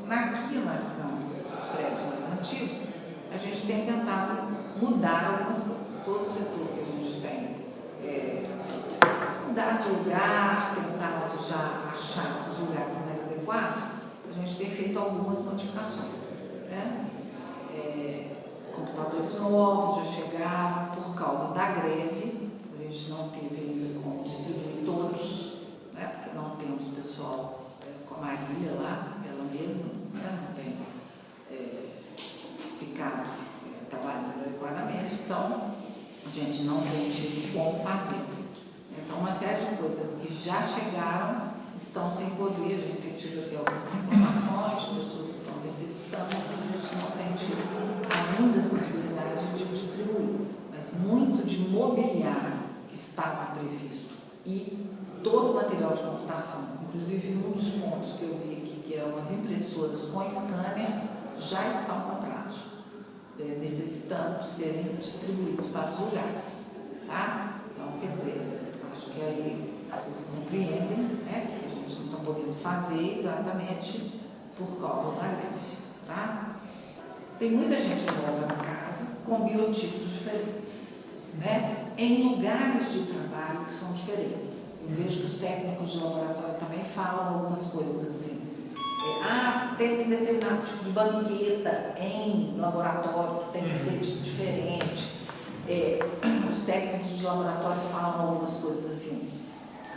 Aqui nos prédios mais antigos, a gente tem tentado mudar algumas coisas. Todo o setor que a gente tem, mudar de lugar, tentado já achar os lugares mais adequados, a gente tem feito algumas modificações, né? Computadores novos já chegaram por causa da greve, a gente não teve ainda como distribuir todos, né? Porque não temos pessoal como a Marília lá, ela mesma, né? Não tem ficado trabalhando adequadamente, então a gente não tem tido como fazer. Então, uma série de coisas que já chegaram estão sem poder, a gente tem tido até algumas reclamações de pessoas que estão necessitando, a gente não tem tido ainda a possibilidade de distribuir, mas muito de mobiliário que estava previsto e todo o material de computação, inclusive um dos pontos que eu vi aqui, que eram as impressoras com scanners, já estão comprados, necessitando de serem distribuídos para os lugares, tá? Então, quer dizer, acho que aí vocês compreendem, né, que a gente não está podendo fazer exatamente por causa da greve, tá? Tem muita gente nova na casa com biotipos diferentes, né, em lugares de trabalho que são diferentes. Eu vejo que os técnicos de laboratório também falam algumas coisas assim. Tem um determinado tipo de banqueta em laboratório que tem que ser diferente. Os técnicos de laboratório falam algumas coisas assim.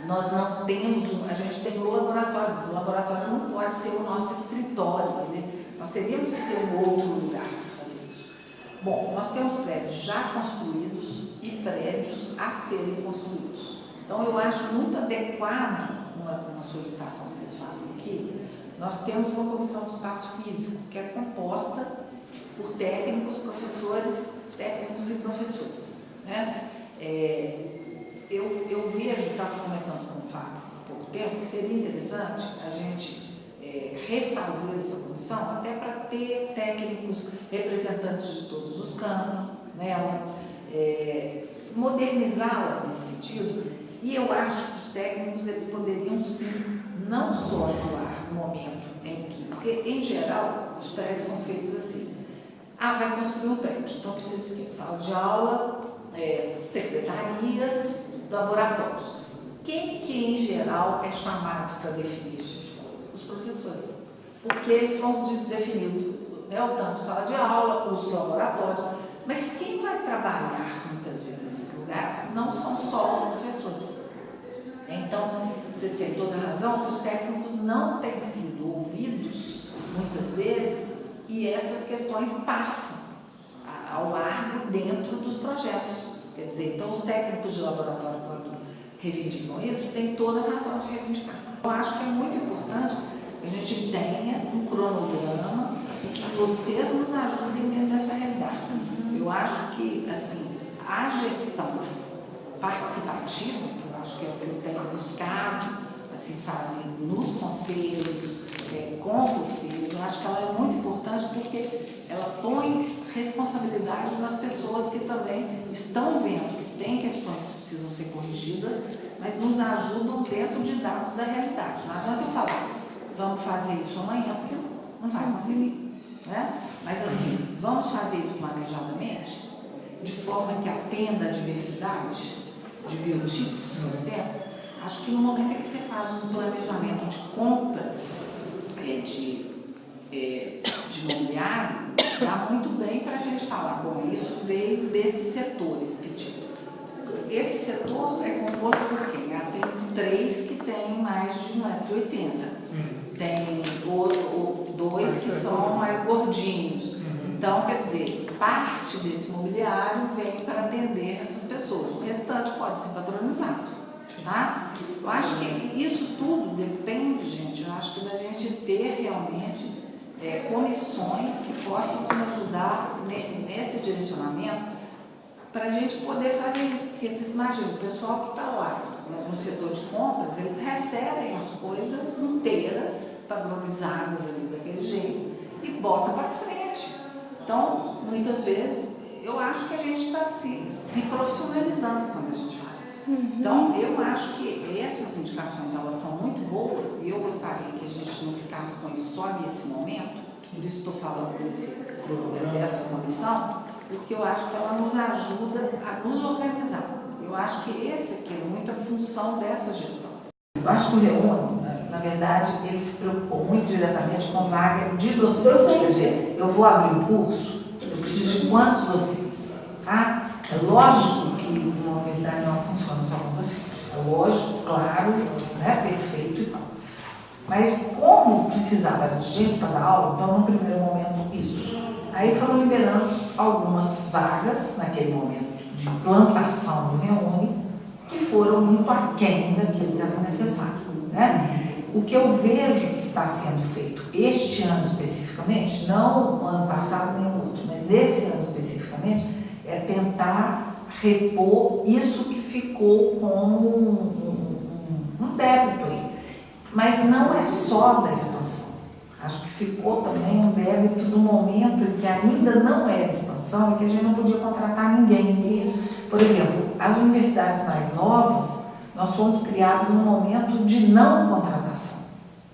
Nós não temos, a gente tem o laboratório, mas o laboratório não pode ser o nosso escritório, né? Nós teríamos que ter um outro lugar para fazer isso. Bom, nós temos prédios já construídos e prédios a serem construídos. Então, eu acho muito adequado uma solicitação que vocês fazem aqui. Nós temos uma comissão de espaço físico que é composta por técnicos, professores, técnicos e professores, né? Eu vejo, estava comentando com o Fábio há pouco tempo, que seria interessante a gente refazer essa comissão até para ter técnicos representantes de todos os campos nela, modernizá-la nesse sentido. E eu acho que os técnicos eles poderiam sim, não só atuar no momento em que, porque em geral os prédios são feitos assim. Vai construir um prédio, então precisa de sala de aula, secretarias, laboratórios. Quem que em geral é chamado para definir essas coisas? Os professores. Porque eles vão definir o tanto de sala de aula, os laboratórios, mas quem vai trabalhar muitas vezes nesses lugares não são só os professores. Então, vocês têm toda a razão que os técnicos não têm sido ouvidos muitas vezes e essas questões passam ao largo dentro dos projetos. Quer dizer, então os técnicos de laboratório, quando reivindicam isso, têm toda a razão de reivindicar. Eu acho que é muito importante que a gente tenha um cronograma e que vocês nos ajudem dentro dessa realidade. Eu acho que, assim, a gestão participativa, que eu acho que é o que eu tenho buscado, assim, fazer nos conselhos, com vocês, eu acho que ela é muito importante porque ela põe responsabilidade nas pessoas que também estão vendo que tem questões que precisam ser corrigidas, mas nos ajudam dentro de dados da realidade. Não adianta eu falar, vamos fazer isso amanhã, porque não vai conseguir, né? Mas assim, vamos fazer isso planejadamente, de forma que atenda a diversidade de biotipos, por exemplo. Acho que no momento em que você faz um planejamento de compra de mobiliário, dá muito bem para a gente falar, bom, isso veio desse setor, esse pedido. Esse setor é composto por quem? Tem 3 que têm mais de 1,80 m, tem dois que são mais gordinhos. Então, quer dizer, parte desse mobiliário vem para atender essas pessoas, o restante pode ser patronizado. Tá? Eu acho que isso tudo depende, gente, eu acho que da gente ter realmente comissões que possam nos ajudar nesse direcionamento para a gente poder fazer isso, porque vocês imaginam, o pessoal que está lá no setor de compras, eles recebem as coisas inteiras, padronizadas ali daquele jeito e bota para frente. Então, muitas vezes, eu acho que a gente está se profissionalizando quando a gente faz isso. Então, eu acho que essas indicações, elas são muito boas e eu gostaria que a gente não ficasse com isso só nesse momento, por isso estou falando dessa comissão, porque eu acho que ela nos ajuda a nos organizar. Eu acho que esse aqui é muita função dessa gestão. Eu acho que o Reúne, na verdade, ele se preocupou muito diretamente com vaga de docente. Quer dizer, eu vou abrir um curso, eu preciso de quantos docentes? Tá? É lógico que uma universidade não funciona só com docentes. É lógico, claro, né, perfeito e tal. Mas como precisava de gente para dar aula, então no primeiro momento isso. Aí foram liberando algumas vagas, naquele momento de implantação do Reúne, que foram muito aquém daquilo que era necessário. Né? O que eu vejo que está sendo feito este ano especificamente, não o ano passado nem o outro, mas esse ano especificamente, é tentar repor isso que ficou como um débito aí. Mas não é só da expansão. Acho que ficou também um débito do momento em que ainda não era expansão e que a gente não podia contratar ninguém. Isso. Por exemplo, as universidades mais novas, nós fomos criados num momento de não contratação.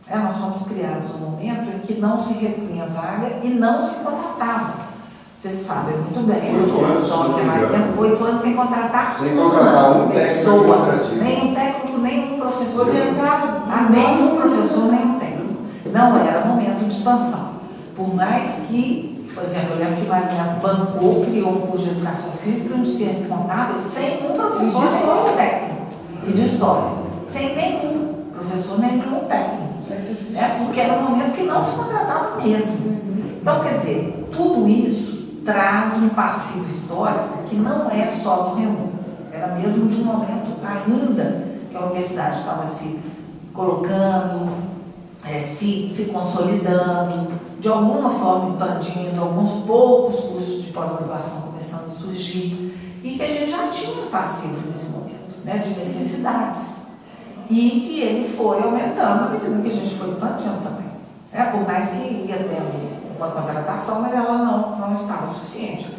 Nós fomos criados num momento em que não se repunha vaga e não se contratava. Vocês sabem muito bem, vocês estão aqui há mais tempo, 8 anos sem contratar um pessoa, nem um técnico, nem um professor. Você entrava nem um professor, nem um técnico. Não era momento de expansão. Por mais que, por exemplo, eu lembro que o Marinha bancou, criou um curso de educação física e de ciências contábeis sem um professor, nem um técnico. E de história. Sem nenhum professor, nem nenhum técnico. Porque era um momento que não se contratava mesmo. Então, quer dizer, tudo isso traz um passivo histórico que não é só do Reúne. Era mesmo de um momento ainda que a universidade estava se colocando, se consolidando, de alguma forma expandindo, alguns poucos cursos de pós-graduação começando a surgir, e que a gente já tinha um passivo nesse momento, né, de necessidades, e que ele foi aumentando à medida que a gente foi expandindo também. Por mais que ia tendo uma contratação, mas ela não estava suficiente.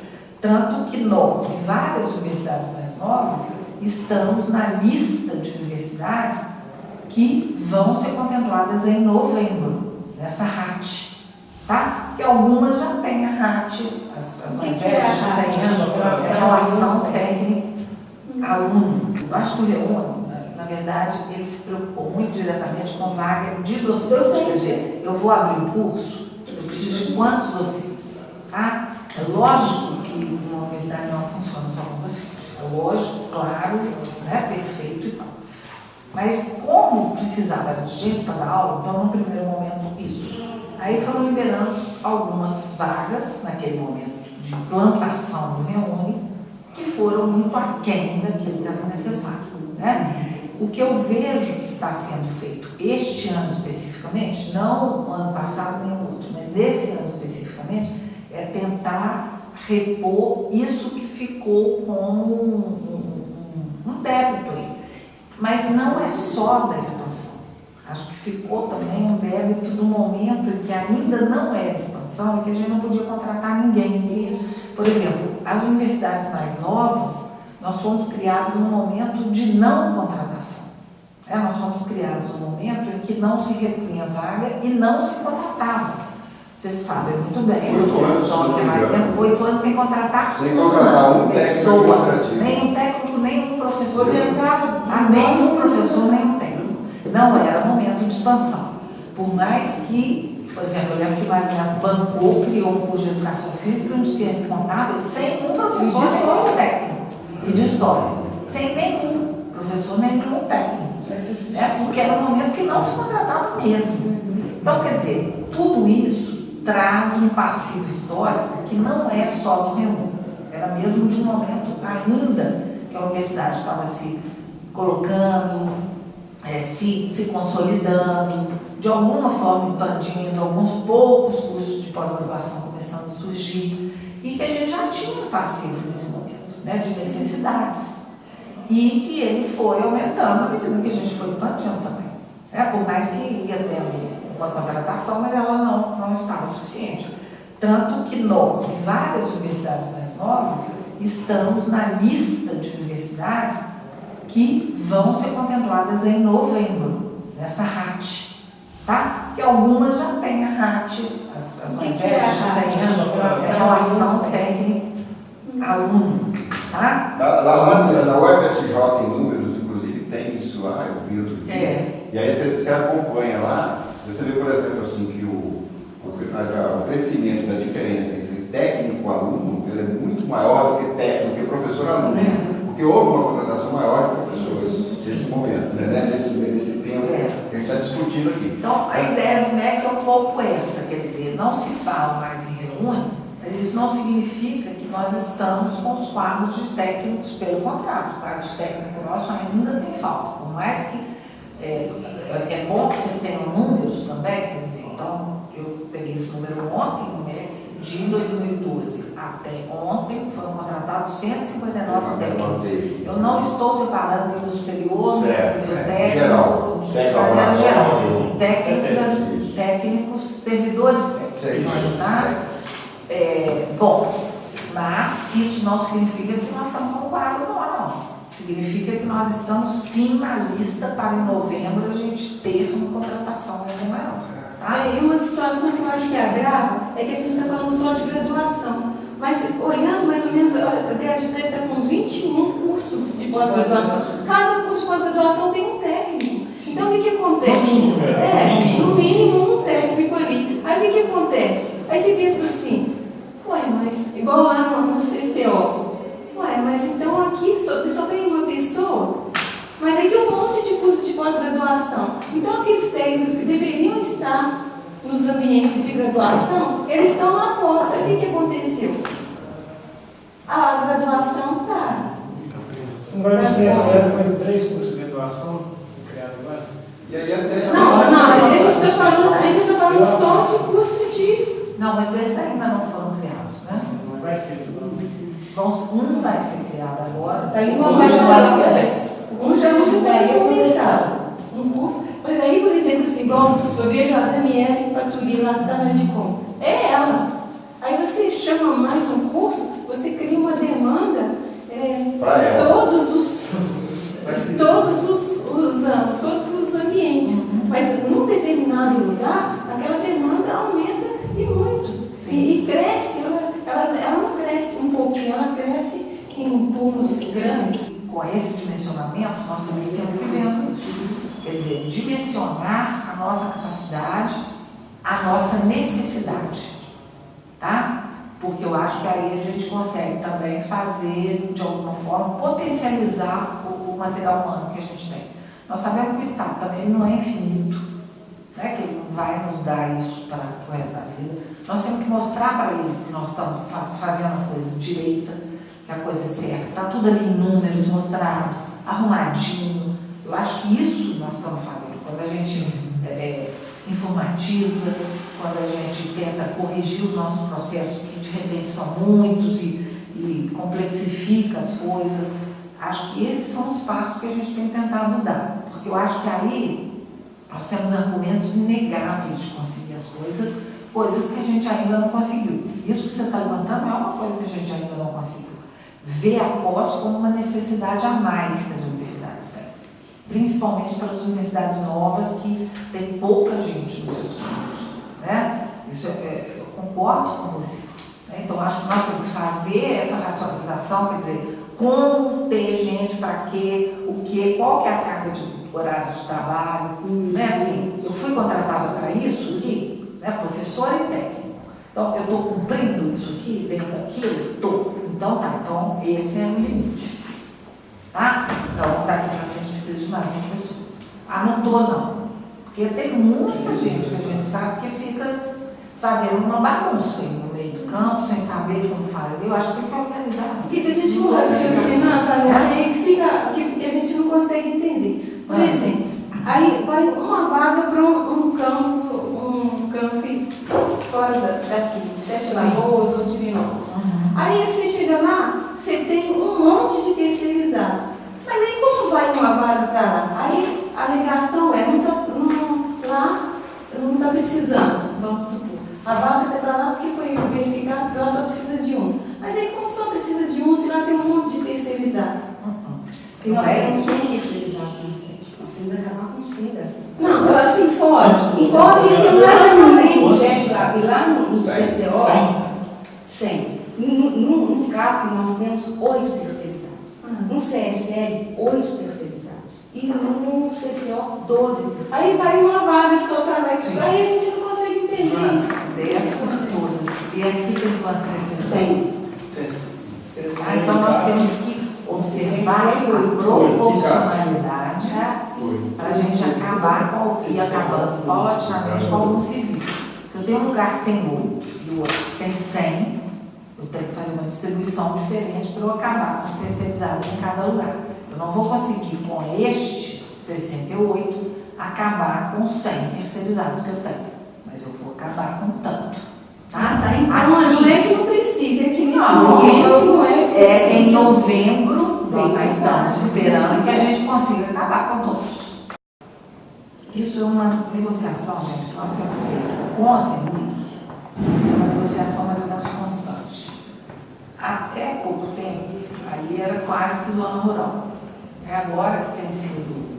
Tanto que nós, em várias universidades mais novas, estamos na lista de universidades que vão ser contempladas em novembro, nessa RAT, tá? Que algumas já têm a RAT, as mais velhas de 100 anos, relação técnico-aluno. Eu acho que o Reúne, na verdade, ele se preocupou muito diretamente com vaga de docente. Quer dizer, eu vou abrir um curso, eu preciso de quantos docentes? Tá? É lógico que uma universidade não funciona só com docentes. É lógico, claro, né, perfeito e tal. Mas como precisava de gente para dar aula, então no primeiro momento isso. Aí foram liberando algumas vagas, naquele momento de implantação do Reúne, que foram muito aquém daquilo que era necessário. Né? O que eu vejo que está sendo feito este ano especificamente, não o ano passado nem o outro, mas esse ano especificamente, é tentar repor isso que ficou como um débito aí. Mas não é só da expansão. Acho que ficou também um débito do momento em que ainda não era expansão e que a gente não podia contratar ninguém. Isso. Por exemplo, as universidades mais novas, nós fomos criados num momento de não contratação. Nós fomos criados num momento em que não se repunha vaga e não se contratava. Vocês sabem muito bem, vocês estão aqui há mais tempo, 8 anos sem contratar um pessoa, nem um técnico, nem um professor. Você entrava nem um professor, nem um técnico. Não era momento de expansão. Por mais que, por exemplo, eu lembro que o Marinha bancou, criou um curso de educação física e de ciências contábeis sem um professor, nem um técnico. E de história. Sem nenhum professor, nem nenhum técnico. Porque era um momento que não se contratava mesmo. Então, quer dizer, tudo isso traz um passivo histórico que não é só do Reúne. Era mesmo de um momento ainda que a universidade estava se colocando, se consolidando, de alguma forma expandindo, alguns poucos cursos de pós-graduação começando a surgir, e que a gente já tinha um passivo nesse momento, né, de necessidades, e que ele foi aumentando à medida que a gente foi expandindo também. Por mais que ia tendo uma contratação, mas ela não estava suficiente. Tanto que nós, em várias universidades mais novas, estamos na lista de universidades que vão ser contempladas em novembro, nessa RAT, tá? Que algumas já têm a RAT, as mais velhas de 100 anos, é relação técnico-aluno, tá? Lá na UFSJ, em números, inclusive, tem isso lá, eu vi outro dia. E aí você acompanha lá, você vê, por exemplo, assim, que o crescimento da diferença entre técnico e aluno ele é muito maior do que professor-aluno. Porque houve uma contratação maior de professores nesse momento, né? nesse tempo que a gente está discutindo aqui. Então, a ideia do MEC é um pouco essa, quer dizer, não se fala mais em reúne, mas isso não significa que nós estamos com os quadros de técnicos, pelo contrário, o quadro de técnico nosso ainda tem falta, por mais que é bom que vocês tenham números também, quer dizer, então, eu peguei esse número ontem, no MEC, de 2012 até ontem, foram contratados 159 técnicos. Eu não estou separando nível superior, nível técnico, técnicos, servidores técnicos, tá? Bom, mas isso não significa que nós estamos com o quadro bom, não. Significa que nós estamos sim na lista para em novembro a gente ter uma contratação maior. E uma situação que eu acho que agrava é que a gente está falando só de graduação, mas olhando mais ou menos, a gente deve estar com uns 21 cursos de pós-graduação. Cada curso de pós-graduação tem um técnico. Então o que acontece? No mínimo um técnico ali. Aí o que acontece? Aí você pensa assim, mas igual lá no CCO, mas então aqui só tem uma pessoa. Mas aí tem um monte de curso de pós-graduação. Então, aqueles técnicos que deveriam estar nos ambientes de graduação, eles estão na pós. Aí o que aconteceu? A graduação está. Agora você foi 3 cursos de graduação criado agora? E aí até... Não, a gente está falando só de curso de... Não, mas eles ainda não foram criados, né? Não vai ser tudo. Um vai ser criado agora, um já vai começar um curso. Mas aí, por exemplo, assim, igual eu vejo a Daniela Paturi lá da Nandicom. É ela. Aí você chama mais um curso, você cria uma demanda todos os ambientes. Mas num determinado lugar, aquela demanda aumenta e muito. E cresce, ela não cresce um pouquinho, ela cresce em pulos grandes. Com esse dimensionamento, nós também temos que ver isso. Quer dizer, dimensionar a nossa capacidade, a nossa necessidade, tá? Porque eu acho que aí a gente consegue também fazer, de alguma forma, potencializar o material humano que a gente tem. Nós sabemos que o Estado também não é infinito, né? Que ele não vai nos dar isso para o resto da vida. Nós temos que mostrar para eles que nós estamos fazendo a coisa direita, que a coisa é certa, está tudo ali em números, mostrado, arrumadinho. Eu acho que isso nós estamos fazendo. Quando a gente informatiza, quando a gente tenta corrigir os nossos processos, que de repente são muitos e complexifica as coisas, acho que esses são os passos que a gente tem tentado dar. Porque eu acho que aí nós temos argumentos inegáveis de conseguir as coisas que a gente ainda não conseguiu. Isso que você está levantando é uma coisa que a gente ainda não conseguiu. Ver a pós como uma necessidade a mais que as universidades têm. Principalmente para as universidades novas que tem pouca gente nos seus cursos, né? Isso eu concordo com você. Né? Então, acho que nós temos que fazer essa racionalização, quer dizer, como ter gente para quê, o quê, qual que é a carga de horário de trabalho, né? Assim, eu fui contratada para isso aqui, né? Professora e técnico. Então, eu estou cumprindo isso aqui, dentro daquilo? Estou. Então, tá. Então, esse é o limite. Tá? Então, daqui para frente precisa de mais uma pessoa. Não estou, não. Porque tem muita gente que a gente sabe que fica fazendo uma bagunça no meio do campo, sem saber como fazer. Eu acho que tem que organizar. Porque se a gente for raciocinar, que a gente não consegue entender. Por exemplo, aí vai uma vaga para um campo fora daqui, de Sete Lagoas ou de Vinópolis. Aí você chega lá, você tem um monte de terceirizado. Mas aí como vai uma vaga para lá? Aí a alegação lá não está precisando, vamos supor. A vaga está para lá porque foi verificado que lá só precisa de um. Mas aí como só precisa de um, se lá tem um monte de terceirizado? Porque nós temos 100 terceirizados na sede. Nós temos que acabar com 100 da sede. Não, assim, fora isso é mais ambiente. E lá no CCO, 100. No CAP nós temos 8 terceirizados. No CSL, 8 terceirizados. E no CCO, 12 terceirizados. Aí vai uma vaga só para lá. Aí a gente não consegue entender isso. Dessas todas. E aqui tem quantos necessários? 100. Então nós temos que observar a proporcionalidade para a gente acabar e acabando paulatinamente com algum civil. Se eu tenho um lugar que tem 8 e o outro que tem 100, eu tenho que fazer uma distribuição diferente para eu acabar com os terceirizados em cada lugar. Eu não vou conseguir com estes 68 acabar com os 100 terceirizados que eu tenho, mas eu vou acabar com tanto. Tá? Então não é que não precisa, é que nesse Não, momento não é possível. Em novembro, nós estamos esperando que a gente consiga acabar com todos. Isso é uma negociação, gente, que nós temos feito com a CEMIG, é uma negociação mais ou menos constante. Até pouco tempo, ali era quase que zona rural. É agora que tem sido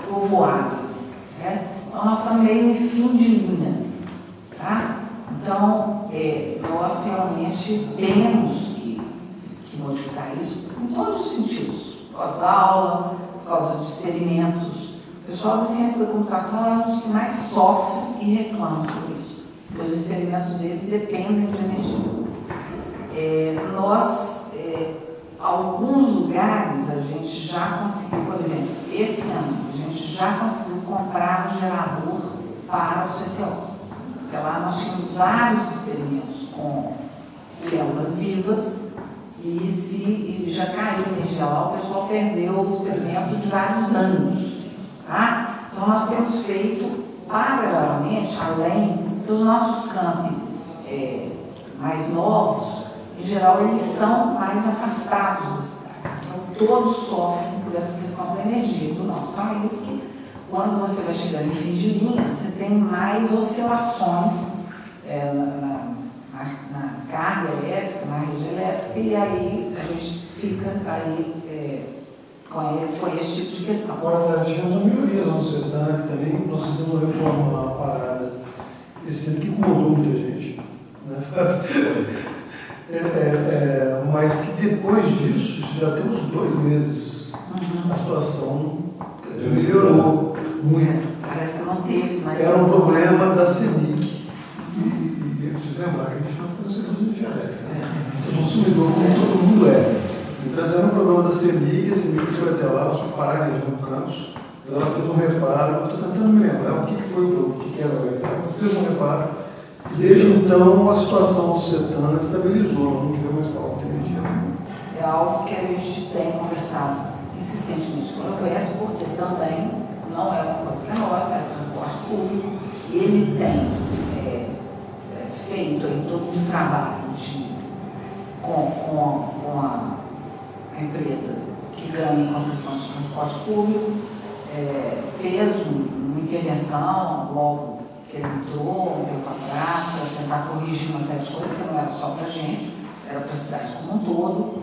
povoado. Né? Então, nós estamos meio em fim de linha. Tá? Então, nós realmente temos que modificar isso em todos os sentidos. Por causa da aula, por causa de experimentos. O pessoal da ciência da computação é um dos que mais sofre e reclama sobre isso. Porque os experimentos deles dependem de energia. Alguns lugares a gente já conseguiu, por exemplo, esse ano, a gente já conseguiu comprar um gerador para o CCO. Porque lá nós tínhamos vários experimentos com células vivas e já caiu energia lá, o pessoal perdeu o experimento de vários anos. Tá? Então nós temos feito paralelamente, além dos nossos campi mais novos, em geral eles são mais afastados das cidades. Então todos sofrem por essa questão da energia do nosso país, que quando você vai chegando em fim de linha, você tem mais oscilações na carga elétrica, na rede elétrica, e aí a gente fica aí com esse tipo de questão. Agora, tivemos uma melhoria no CETAN, que também nós fizemos uma reforma lá, parada, esse ano que incomodou muita gente. Né? Mas que depois disso, já temos 2 meses, a situação melhorou muito. Parece que não teve, mas... Era um problema da CEMIG. E eu preciso lembrar que a gente não foi serviço de energia elétrica. É consumidor como todo mundo é. Então, era um problema da CEMIG, a CEMIG foi até lá, os pararam no campus, ela fez um reparo, eu estou tentando me lembrar o que foi, o que era o reparo, ela fez um reparo, e desde então a situação do CETAN estabilizou, não tivemos mais falta de energia. É algo que a gente tem conversado insistentemente com o UES, porque também não é uma coisa que é nossa, é transporte público, e ele tem feito aí todo um trabalho com a empresa que ganha concessão de transporte público, fez uma intervenção logo que ele entrou, um tempo atrás, para tentar corrigir uma série de coisas que não era só para a gente, era para a cidade como um todo,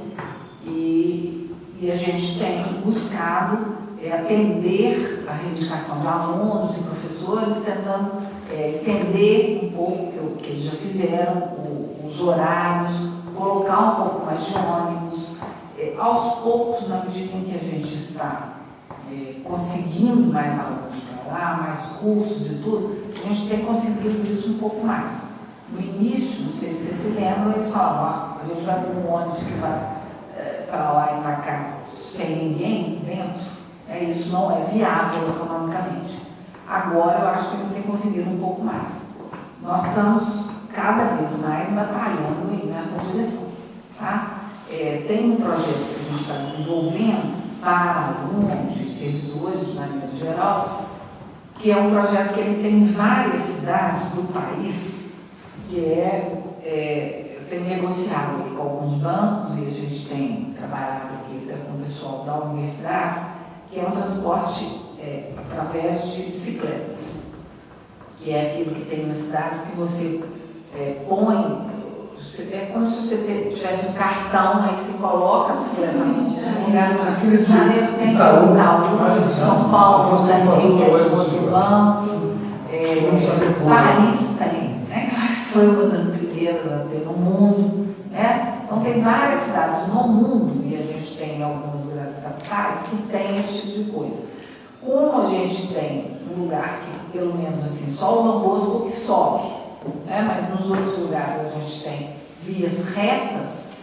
e a gente tem buscado atender a reivindicação de alunos e professores, tentando estender um pouco o que eles já fizeram, os horários, colocar um pouco mais de ônibus, aos poucos, na medida em que a gente está conseguindo mais alunos para lá, mais cursos e tudo, a gente tem conseguido isso um pouco mais. No início, não sei se vocês se lembram, eles falavam, a gente vai com um ônibus que vai para lá e para cá sem ninguém dentro, isso não é viável economicamente. Agora eu acho que a gente tem conseguido um pouco mais. Nós estamos cada vez mais batalhando nessa direção. Tá? Tem um projeto que a gente está desenvolvendo para alunos e servidores de maneira geral, que é um projeto que ele tem em várias cidades do país, que tem negociado aqui com alguns bancos, e a gente tem trabalhado aqui com o pessoal da universidade, que é um transporte através de bicicletas, que é aquilo que tem nas cidades que você põe, é como se você tivesse um cartão, aí você coloca a bicicleta lugar. Aquele Rio de Janeiro tem que Itaú, Itaú, São Paulo tem, que é de outro banco. Paris tem, né? Eu acho que foi uma das primeiras a ter no mundo, né? Então tem várias cidades no mundo, e a gente tem algumas grandes capitais que tem esse tipo de coisa. Como a gente tem um lugar que, pelo menos assim, só o Dom Bosco que sobe, né? Mas nos outros lugares a gente tem vias retas,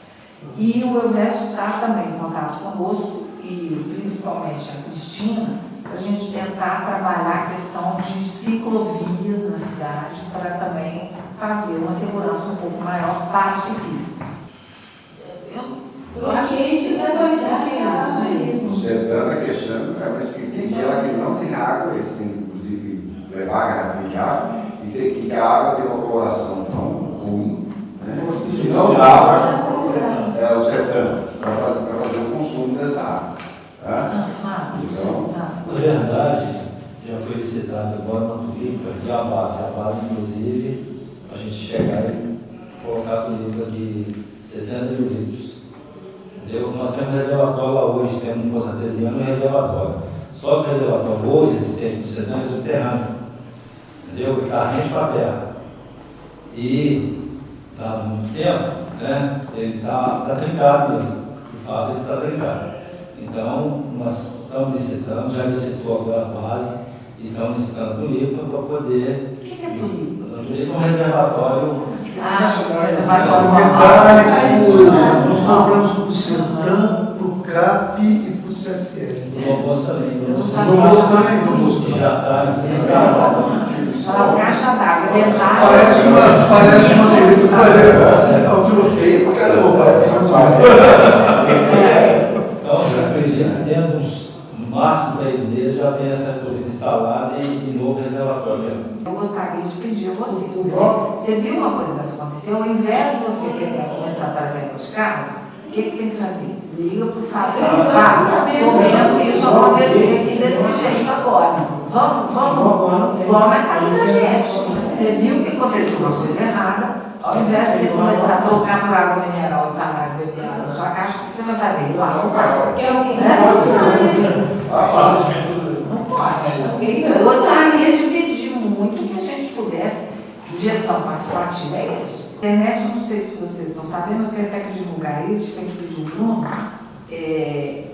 e o Elvésio está também em contato conosco, e principalmente a Cristina, para a gente tentar trabalhar a questão de ciclovias na cidade, para também fazer uma segurança um pouco maior para os ciclistas. Eu acho que isso é isso. Sentando a questão, realmente que ela que não tem água, eles têm inclusive levar a garrafa de água, e ter que a água tem uma coloração tão ruim, né? Que não dá o sertão para fazer o consumo dessa água. Tá? Então, na verdade, já foi citado agora na Tulipa, e a base, inclusive, a gente chegar e colocar a Tulipa de 60 mil litros. Entendeu? Nós temos reservatório lá hoje, temos um poço artesiano e reservatório. Só que o reservatório hoje existente no sertão é subterrâneo. Entendeu? Ele está rente para a terra. E há muito tempo, né? Ele está trincado mesmo. De fato, ele está trincado. Então, nós estamos licitando, já licitou agora a base, e estamos licitando a Tulipa para poder. O que é Tulipa? A Tulipa é um reservatório. Reservatório nós compramos para o Sertão, para o CAP e para o CSL. O almoço também. Eu não O sabia. almoço também, Já está. Para caixa d'água, levar. Parece uma delícia, parece um feio pra caramba, parece uma Então, eu acredito que dentro dos no máximo 3 meses já vem essa turbina instalada e novo reservatório mesmo. Eu gostaria de pedir a vocês, você viu uma coisa dessa acontecer, ao invés de você pegar e começar a trazer para de casa, o que tem que fazer? Liga para o Fábio, estou vendo isso acontecer aqui desse jeito agora. Vamos na casa da gente. Você viu que aconteceu uma coisa errada, ao invés de você começar a tocar por água mineral e parar de beber água na sua caixa, o que você vai fazer? Ir lá no quarto. Que é o que Não pode. Eu gostaria de pedir muito que a gente pudesse, gestão participativa é isso. Internet, eu não sei se vocês estão sabendo, eu tenho até que divulgar isso, tem que pedir o Bruno.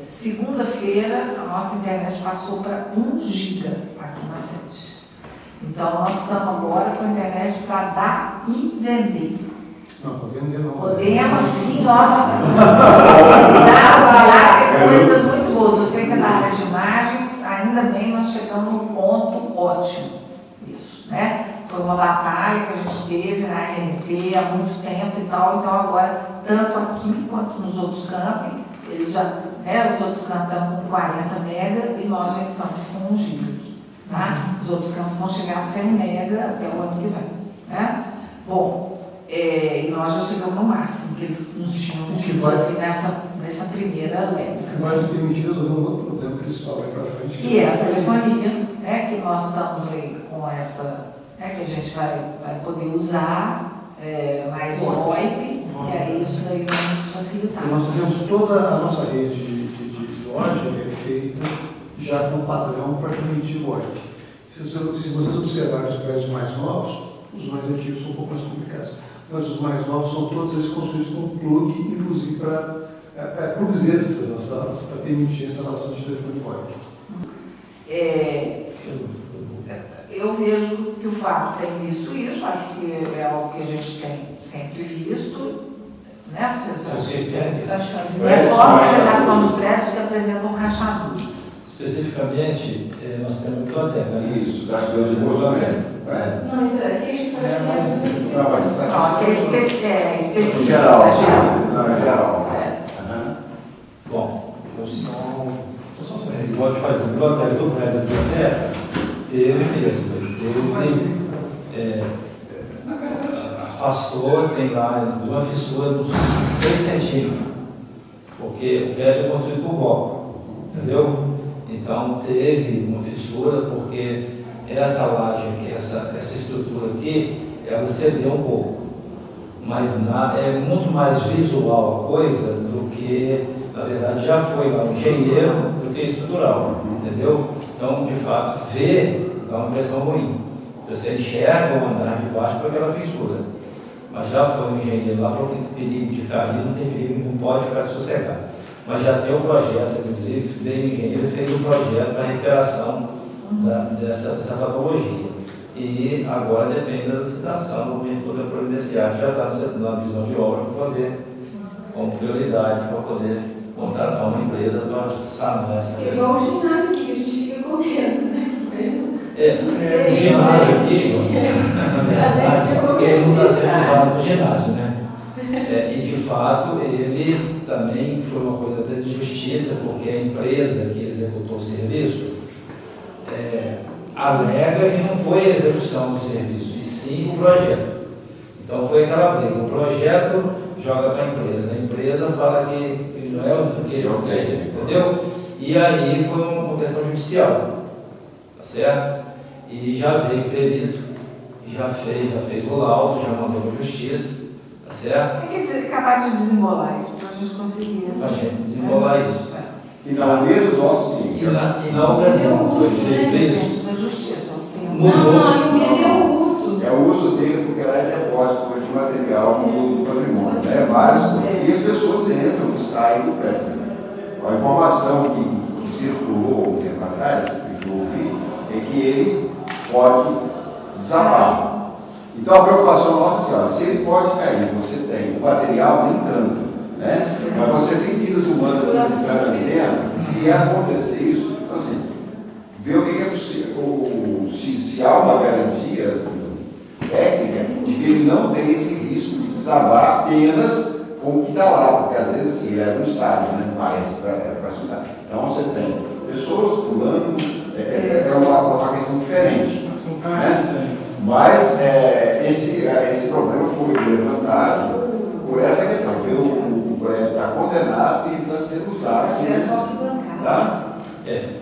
Segunda-feira, a nossa internet passou para 1 giga aqui na sede. Então, nós estamos agora com a internet para dar e vender. Não, para vender não. Podemos sim, usar coisas muito boas. Eu sei que na área de imagens, ainda bem, nós chegamos num ponto ótimo disso, né? Foi uma batalha que a gente teve na RNP há muito tempo e tal, então agora, tanto aqui quanto nos outros campos, eles já, os outros campos estão com 40 mega e nós já estamos com 1 giga aqui, tá? Os outros campos vão chegar a 100 mega até o ano que vem, né? Bom, e nós já chegamos no máximo que eles nos tinham dito assim, nessa primeira leva. O que vai nos permitir resolver um outro problema que eles falam aí para frente. Que é a telefonia, né, que nós estamos aí com essa, né, que a gente vai poder usar mais VoIP, que é isso daí vai nos facilitar. Nós temos toda a nossa rede de loja feita já com padrão para permitir VoIP. Se vocês observarem os prédios mais novos, os mais antigos são um pouco mais complicados. Mas os mais novos são todos eles construídos com plug, inclusive para plugs extras para permitir a instalação de telefone VoIP. Eu vejo que o Fábio tem visto isso, acho que é algo que a gente tem sempre visto, né? Reforma e geração de prédios que apresentam rachaduras. Especificamente, nós temos biblioteca. Isso, da de Bolsonaro. Não, isso aqui parece Não, mas isso Não, aqui é específico. geral. Geral. Geral. Bom, eu só sei. Igual te falei, a biblioteca do prédio da biblioteca teve mesmo. Afastou, tem lá uma fissura de uns 6 centímetros, porque o prédio é construído por bloco, entendeu? Então teve uma fissura porque essa laje, essa estrutura aqui, ela cedeu um pouco, mas é muito mais visual a coisa do que Na verdade, já foi lá o engenheiro do que estrutural, entendeu? Então, de fato, ver dá uma impressão ruim. Você enxerga o andar de baixo por aquela fissura. Mas já foi um engenheiro lá, falou que tem perigo de cair, não tem perigo, não pode ficar sossegado. Mas já tem o projeto, inclusive, veio o engenheiro fez um projeto para recuperação dessa patologia. E agora depende da licitação, o poder providenciar, que já está na visão de obra, para poder, como prioridade, para poder contratar uma empresa para sanar essa questão. Igual o ginásio aqui, que a gente fica correndo, né? O ginásio aqui, na verdade, ele não está sendo usado no ginásio, né? E de fato, ele também foi uma coisa até de justiça, porque a empresa que executou o serviço alega que não foi a execução do serviço, e sim o projeto. Então foi aquela briga, o projeto joga para a empresa fala que não é o que ele quer, entendeu? E aí foi uma questão judicial, tá certo? E já veio o perito, já fez o laudo, já mandou para a justiça, tá certo? Quer dizer, acabar de desembolar isso para a gente conseguir. Para a gente desembolar isso. E dá medo nosso, sim. E na ocasião foi feito isso. Na justiça. Mudou. Não, o medo é o uso. É o uso dele, porque lá é depósito hoje de material do patrimônio, né? Várias coisas. E as pessoas entram e saem do prédio. A informação que circulou um tempo atrás, que eu ouvi, é que ele pode desabar. Então a preocupação nossa é assim, ó, se ele pode cair, você tem o material nem tanto, né? Mas você tem vidas humanas transitando dentro, se acontecer isso, então assim, ver o que é possível, se há uma garantia técnica de que ele não tem esse risco de desabar apenas com o que está lá, porque às vezes assim, ele é um estádio, né? Parece para assustar. Então você tem pessoas pulando, é uma questão diferente. São carros né? diferentes. Mas esse problema foi levantado por essa questão, porque o prédio está condenado e está sendo usado. É só que bancar. Tá?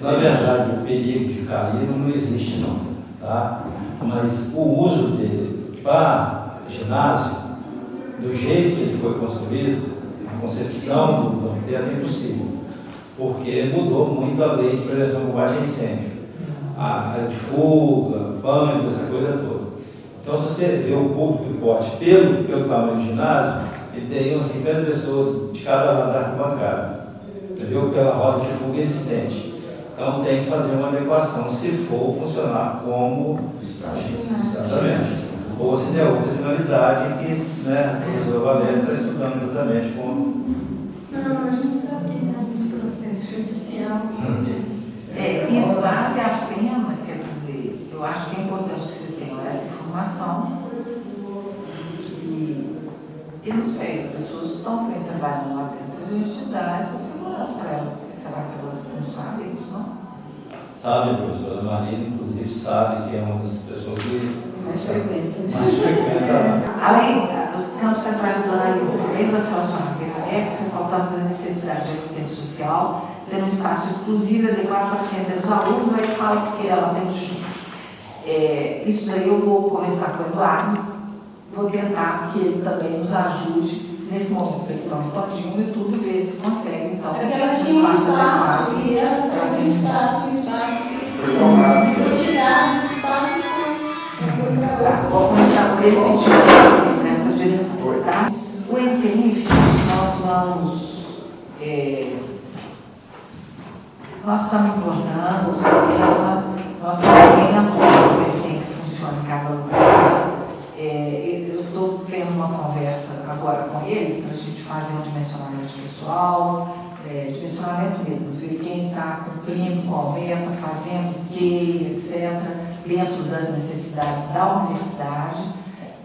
Na verdade, o perigo de cair não existe não, tá? Mas o uso dele para ginásio, do jeito que ele foi construído, a concepção do banqueiro é impossível, porque mudou muito a lei de prevenção de combate a incêndio, a área de fuga, pânico, essa coisa toda. Então, se você vê o público que pode, pelo tamanho do ginásio, ele teria 50 pessoas de cada lado da arquibancada, entendeu? Pela rota de fuga existente. Então tem que fazer uma adequação se for funcionar como exatamente. Ou se der outra finalidade que, né, o professor Valério está estudando juntamente com. Não, a gente sabe que está nesse processo judicial. E vale a pena, quer dizer, eu acho que é importante que vocês tenham essa informação. E não sei, as pessoas estão também trabalhando lá dentro, a gente dá essa segurança para elas, porque será que elas não sabem isso, não? Sabe, a professora Marina, inclusive, sabe que é uma das pessoas que Mais frequente. mais frequenta lá. Além dos campos centrais do Analismo, além das relações internet, ressaltar a necessidade de assistente social, ter um espaço exclusivo e adequado para atender os alunos, aí fala que ela tem junto. Isso daí eu vou conversar com o Eduardo, vou tentar que ele também nos ajude nesse momento que eles estão expandindo e tudo, ver se consegue, então. Porque ela tinha um espaço e ela saiu do espaço Foi tomado. foi tirado esse espaço e foi para Tá, outro. vou começar com ele pedindo nessa direção. Tá? O MPNIF, nós estamos implantando o sistema, nós estamos vendo como ele tem que funcionar em cada lugar. Eu estou tendo uma conversa agora com eles para a gente fazer um dimensionamento pessoal, dimensionamento mesmo, ver quem está cumprindo com a meta, fazendo o que, etc., dentro das necessidades da universidade,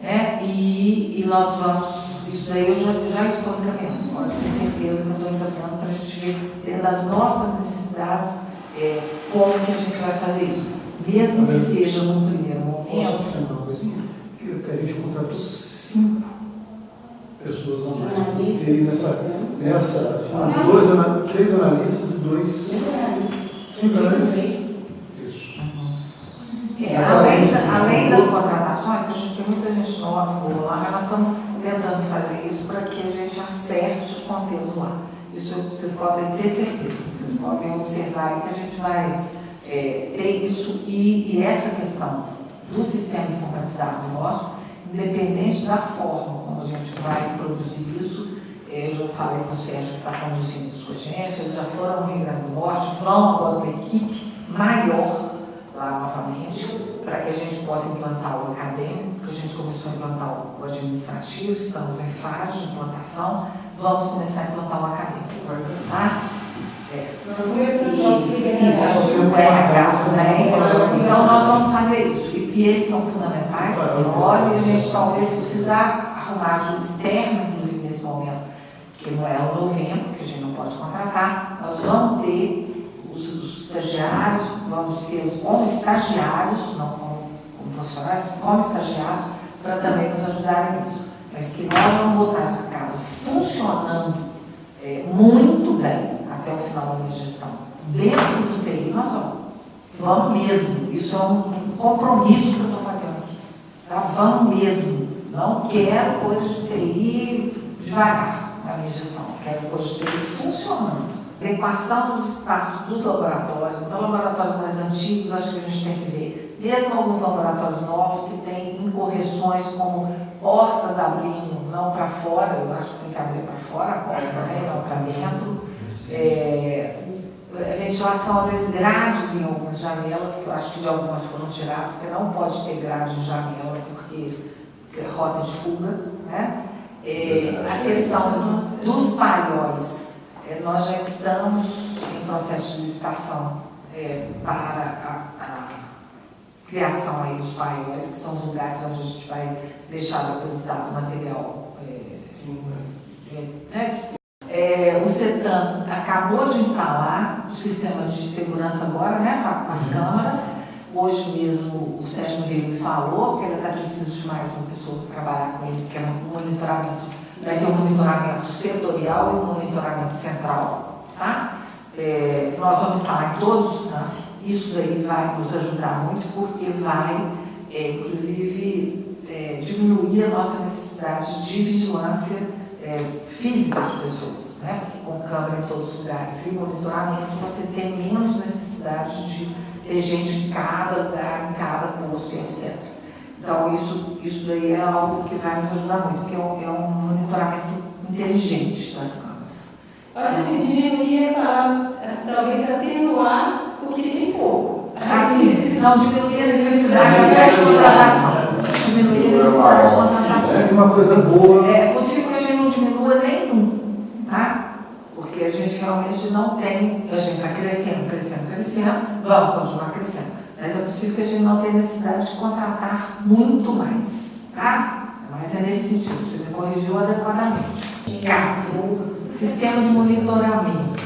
né? E nós vamos, isso daí eu já estou encaminhando, pode ter certeza que eu estou encaminhando para a gente ver dentro das nossas necessidades como que a gente vai fazer isso, mesmo que seja no primeiro Posso momento. falar uma coisinha? Que a gente contratou 5 pessoas online. E nessa foram 3 analistas e 2 5 analistas. Isso. Além das contratações, que a gente tem muita gente nova lá, mas nós estamos tentando fazer isso para que a gente acerte os conteúdos lá. isso vocês podem ter certeza, vocês podem observar aí que a gente vai ter isso e essa questão do sistema informatizado nosso, independente da forma como a gente vai produzir isso, eu já falei com o Sérgio que está conduzindo isso com a gente, eles já foram no Rio Grande do Norte, vão agora uma equipe maior lá novamente, para que a gente possa implantar o acadêmico, porque a gente começou a implantar o administrativo, estamos em fase de implantação, vamos começar a implantar o acadêmico. Tá? Então nós vamos fazer isso. E eles são fundamentais para nós e a gente talvez precisar arrumar ajuda externa, inclusive nesse momento, que não é o novembro, que a gente não pode contratar, nós vamos ter os estagiários, vamos ter os como estagiários, não como profissionais, como estagiários, para também nos ajudarem nisso. Mas que nós vamos botar essa casa funcionando muito bem até o final da minha gestão. Dentro do TI nós vamos mesmo. Isso é um compromisso que eu estou fazendo aqui. Tá? Vamos mesmo. Não quero coisa de TI devagar na minha gestão. Quero coisa de TI funcionando. Adequação dos espaços dos laboratórios. Então, laboratórios mais antigos, acho que a gente tem que ver. Mesmo alguns laboratórios novos que têm incorreções como portas abrindo, não para fora, eu acho que tem que abrir para fora a porta, né? Não para dentro. Ventilação, às vezes, grades em algumas janelas, que eu acho que de algumas foram tiradas, porque não pode ter grade em janela, porque é rota de fuga. Né? A questão dos paióis, nós já estamos em processo de licitação para a criação aí dos paióis, que são os lugares onde a gente vai deixar depositado o material. O CETAM acabou de instalar o sistema de segurança agora, né, Fábio, com as câmaras. Hoje mesmo o Sérgio Murilo me falou que ele até precisa de mais uma pessoa para trabalhar com ele, que é um monitoramento. Vai ter um monitoramento setorial e um monitoramento central. Tá? Nós vamos instalar em todos os campos. Isso daí vai nos ajudar muito, porque vai, inclusive, diminuir a nossa necessidade de vigilância física de pessoas, né? Porque com câmera em todos os lugares e monitoramento você tem menos necessidade de ter gente em cada lugar, em cada posto, etc. Então isso daí é algo que vai nos ajudar muito, porque é um monitoramento inteligente das câmeras. Acho que se diminuir talvez atenuar, porque tem pouco. Não, diminuir a necessidade de contratação. Diminuir a necessidade de contratação. É uma coisa boa. É possível que a gente não diminua nenhum, tá? Porque a gente realmente não tem, a gente está crescendo, vamos continuar crescendo. Mas é possível que a gente não tenha necessidade de contratar muito mais, tá? Mas é nesse sentido, você me corrigiu adequadamente. Sistema de monitoramento.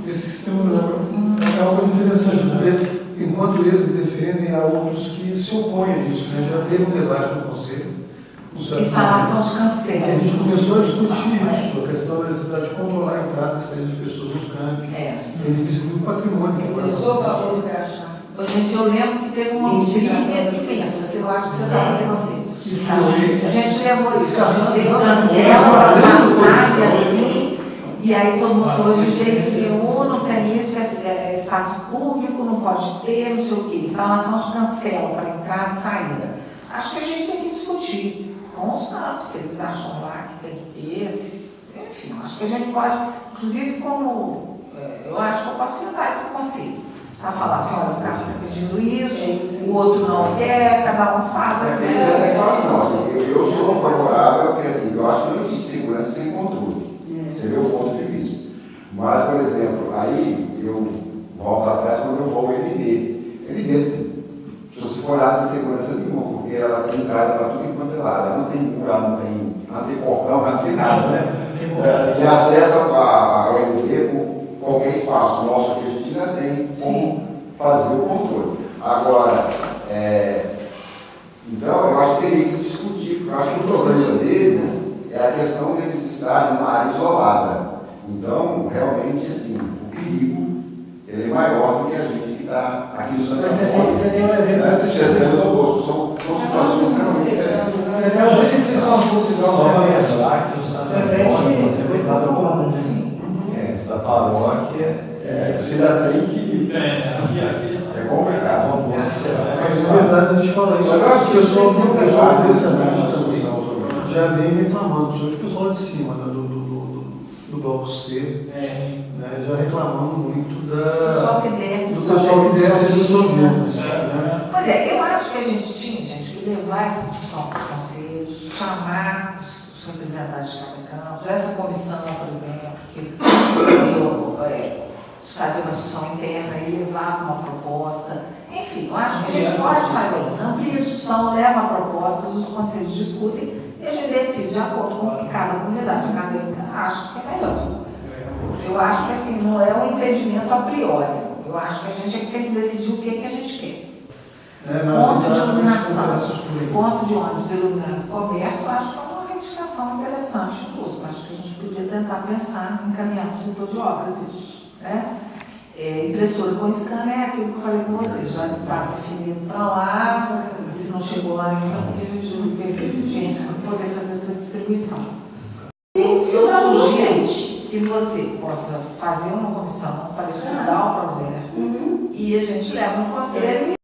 Esse sistema é algo interessante, porque enquanto eles defendem, há outros que se opõem a isso. Né? Já teve um debate no Conselho. Instalação de cancela. A gente começou a discutir isso, a questão da necessidade de controlar a entrada e saída de pessoas nos campos. Ele disse que o patrimônio que Eu sou a favor do crachá. Gente, eu lembro que teve uma briga imensa, eu acho que você vai ver você. A gente levou isso, a gente teve cancela, passagem assim, e aí todo mundo falou de jeito nenhum, não tem isso, é espaço público, não pode ter, não sei o quê. Instalação de cancela para entrada e saída. Acho que a gente tem que discutir com os campos, se eles acham lá que tem que ter, enfim, acho que a gente pode, inclusive como, eu acho que eu posso tentar isso no conselho. Para falar assim, olha, o carro está pedindo isso, o outro não quer, cada um faz as vezes. Eu sou favorável, porque assim, eu acho que não existe segurança sem controle. Esse é o meu ponto de vista. Mas, por exemplo, aí eu volto atrás quando eu vou ao NB. Se você for olhar, não tem segurança nenhuma, porque ela tem entrada para tudo enquanto é lado. Ela não tem muro, não tem portão, não tem nada, né? Você acessa ao NB por qualquer espaço nosso que a gente ainda tem como fazer o controle. Agora, então, eu acho que teria que discutir, porque eu acho que o problema deles é a questão deles estarem numa área isolada. Então, realmente, assim, o perigo ele é maior do que a gente que está aqui no Santa Cruz. Você tem um exemplo do são situações extremamente diferentes. Você tem uma instituição cultural Só para lembrar que o Da paróquia. Você ainda tem que. É complicado. Mas na verdade a gente fala isso. Eu acho que o pessoal desse ambiente também já vem reclamando, principalmente o pessoal de cima, né, do bloco C, né, já reclamando muito do pessoal que desce dos ambientes. Né? Pois é, eu acho que a gente tinha, que levar essa discussão para os conselhos, chamar os representantes de cada campo, essa comissão, por exemplo, que fazer uma discussão interna e levar uma proposta. Enfim, eu acho que a gente pode fazer isso. Amplia a discussão, leva propostas, os conselhos discutem e a gente decide de acordo com o que cada comunidade acadêmica acha que é melhor. Eu acho que assim, não é um impedimento a priori. Eu acho que a gente é que tem que decidir o que a gente quer. Ponto de iluminação, ponto de ônibus iluminado coberto, eu acho que é uma reivindicação interessante e justa. Acho que a gente poderia tentar pensar em encaminhar no setor de obras isso. Né? Impressora com scanner é aquilo que eu falei com vocês, já está definido para lá, se não chegou lá ainda, porque a gente não teve gente para poder fazer essa distribuição. Eu sugiro que você possa fazer uma comissão para estudar o projeto e a gente leva no conselho